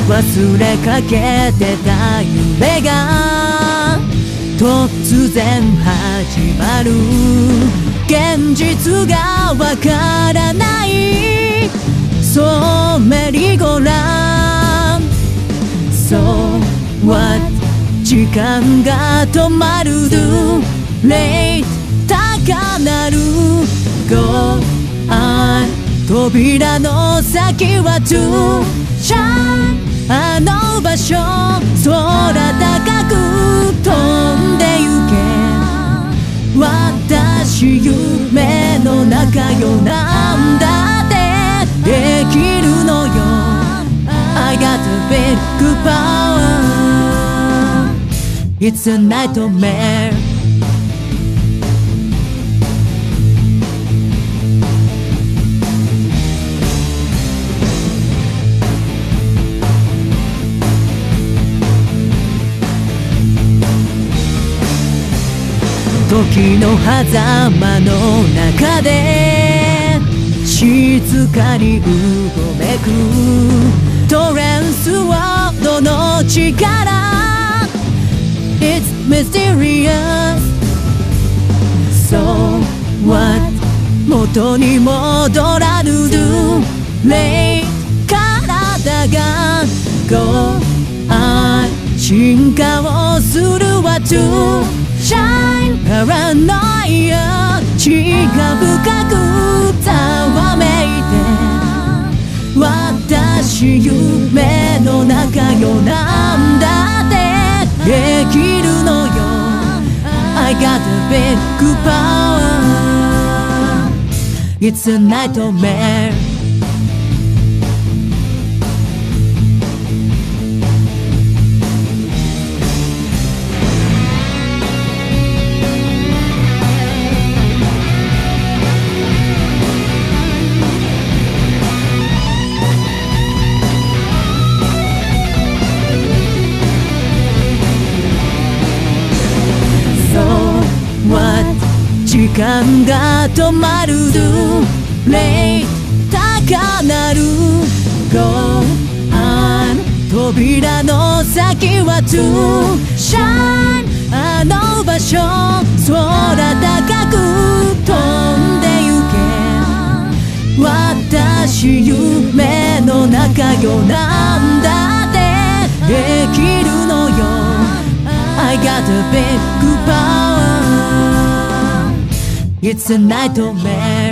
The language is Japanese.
忘れかけてた夢が突然始まる。現実がわからないそうメリーゴーランド。 So what 時間が止まる Do late 高鳴る Go on 扉の先は To shine あの場所空高く飛んでゆけ。私夢の中よなんだってできるのよ。 I got a big power It's a nightmare 時の狭間の中で静かにうごめくトレンスワードの力 It's mysterious So what 元に戻らぬ Do late 体が Go on 進化をするわ To shine パラノイア血が深くざわめいて私夢の中よなんだってできるのよ。 I got a big power It's a nightmare時間が止まる Do late 高鳴る Go on 扉の先は To shine あの場所空高く飛んでゆけ。私夢の中よなんだってできるのよ。 I got a big power It's a nightmare